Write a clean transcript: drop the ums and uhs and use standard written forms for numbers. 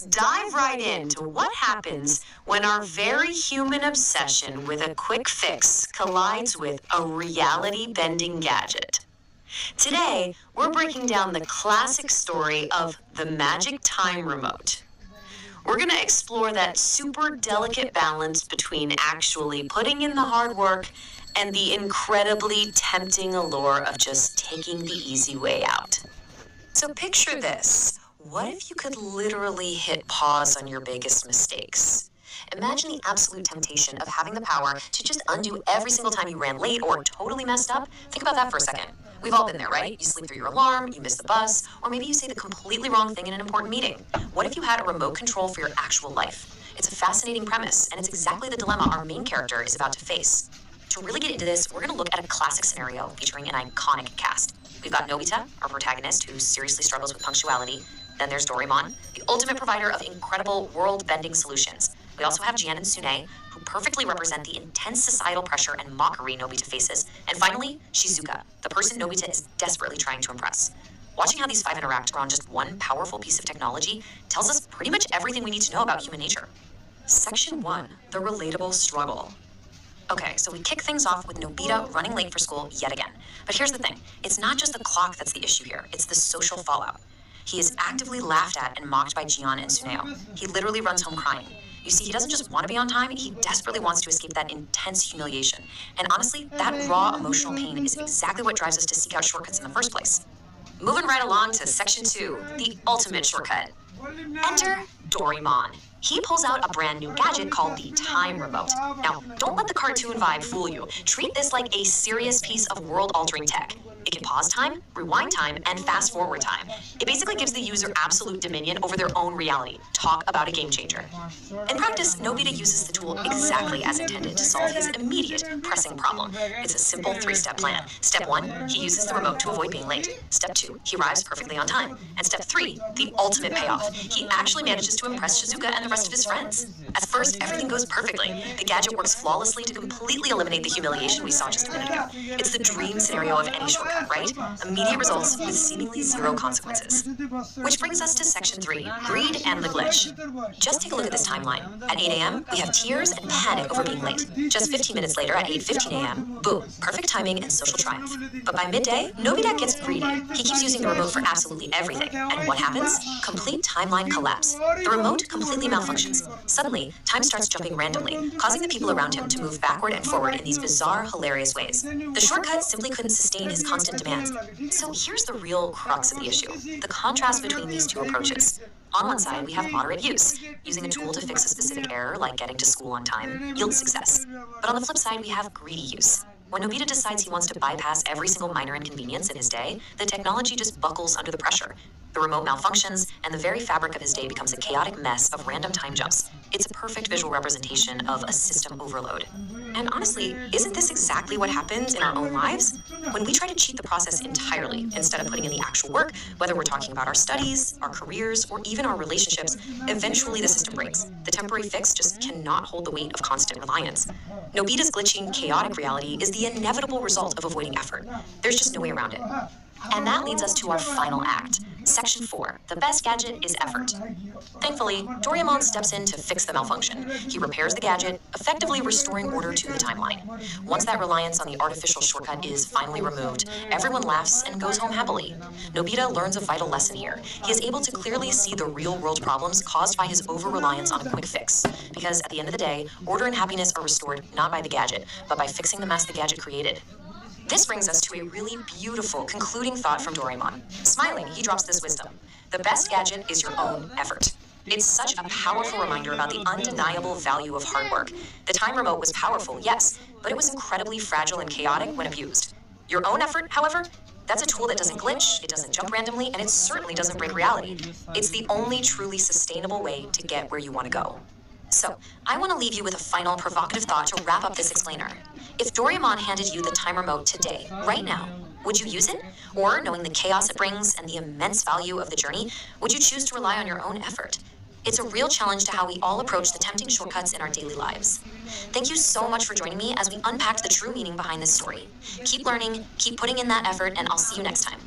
dive right into what happens when our very human obsession with a quick fix collides with a reality-bending gadget. Today, we're breaking down the classic story of the magic time remote. We're going to explore that super delicate balance between actually putting in the hard work and the incredibly tempting allure of just taking the easy way out. So picture this. What if you could literally hit pause on your biggest mistakes? Imagine the absolute temptation of having the power to just undo every single time you ran late or totally messed up. Think about that for a second. We've all been there, right? You sleep through your alarm, you miss the bus, or maybe you say the completely wrong thing in an important meeting. What if you had a remote control for your actual life? It's a fascinating premise, and it's exactly the dilemma our main character is about to face. To really get into this, we're going to look at a classic scenario featuring an iconic cast. We've got Nobita, our protagonist, who seriously struggles with punctuality. Then there's Doraemon, the ultimate provider of incredible world-bending solutions. We also have Jian and Sune, who perfectly represent the intense societal pressure and mockery Nobita faces. And finally, Shizuka, the person Nobita is desperately trying to impress. Watching how these five interact around just one powerful piece of technology tells us pretty much everything we need to know about human nature. Section 1, the relatable struggle. Okay, so we kick things off with Nobita running late for school yet again. But here's the thing, it's not just the clock that's the issue here, it's the social fallout. He is actively laughed at and mocked by Jian and Suneo. He literally runs home crying. You see, he doesn't just want to be on time, he desperately wants to escape that intense humiliation. And honestly, that raw emotional pain is exactly what drives us to seek out shortcuts in the first place. Moving right along to Section 2, the ultimate shortcut. Enter Doraemon. He pulls out a brand new gadget called the time remote. Now, don't let the cartoon vibe fool you. Treat this like a serious piece of world-altering tech. It can pause time, rewind time, and fast-forward time. It basically gives the user absolute dominion over their own reality. Talk about a game changer. In practice, Nobita uses the tool exactly as intended to solve his immediate pressing problem. It's a simple 3-step plan. Step 1, he uses the remote to avoid being late. Step 2, he arrives perfectly on time. And Step 3, the ultimate payoff. He actually manages to impress Shizuka and the rest of his friends. At first, everything goes perfectly. The gadget works flawlessly to completely eliminate the humiliation we saw just a minute ago. It's the dream scenario of any shortcut, right? Immediate results with seemingly zero consequences. Which brings us to Section 3, greed and the glitch. Just take a look at this timeline. At 8 a.m., we have tears and panic over being late. Just 15 minutes later, at 8:15 a.m., boom, perfect timing and social triumph. But by midday, Nobita gets greedy. He keeps using the remote for absolutely everything. And what happens? Complete timeline collapse. The remote completely malfunctions. Suddenly, time starts jumping randomly, causing the people around him to move backward and forward in these bizarre, hilarious ways. The shortcut simply couldn't sustain his constant demands. So here's the real crux of the issue, the contrast between these two approaches. On one side, we have moderate use. Using a tool to fix a specific error, like getting to school on time, yields success. But on the flip side, we have greedy use. When Nobita decides he wants to bypass every single minor inconvenience in his day, the technology just buckles under the pressure. The remote malfunctions, and the very fabric of his day becomes a chaotic mess of random time jumps. It's a perfect visual representation of a system overload. And honestly, isn't this exactly what happens in our own lives? When we try to cheat the process entirely, instead of putting in the actual work, whether we're talking about our studies, our careers, or even our relationships, eventually the system breaks. The temporary fix just cannot hold the weight of constant reliance. Nobita's glitching, chaotic reality is the inevitable result of avoiding effort. There's just no way around it. And that leads us to our final act. Section 4, the best gadget is effort. Thankfully, Doraemon steps in to fix the malfunction. He repairs the gadget, effectively restoring order to the timeline. Once that reliance on the artificial shortcut is finally removed, everyone laughs and goes home happily. Nobita learns a vital lesson here. He is able to clearly see the real-world problems caused by his over-reliance on a quick fix. Because at the end of the day, order and happiness are restored not by the gadget, but by fixing the mess the gadget created. This brings us to a really beautiful concluding thought from Doraemon. Smiling, he drops this wisdom. The best gadget is your own effort. It's such a powerful reminder about the undeniable value of hard work. The time remote was powerful, yes, but it was incredibly fragile and chaotic when abused. Your own effort, however, that's a tool that doesn't glitch, it doesn't jump randomly, and it certainly doesn't break reality. It's the only truly sustainable way to get where you want to go. So, I want to leave you with a final provocative thought to wrap up this explainer. If Doraemon handed you the time remote today, right now, would you use it? Or, knowing the chaos it brings and the immense value of the journey, would you choose to rely on your own effort? It's a real challenge to how we all approach the tempting shortcuts in our daily lives. Thank you so much for joining me as we unpacked the true meaning behind this story. Keep learning, keep putting in that effort, and I'll see you next time.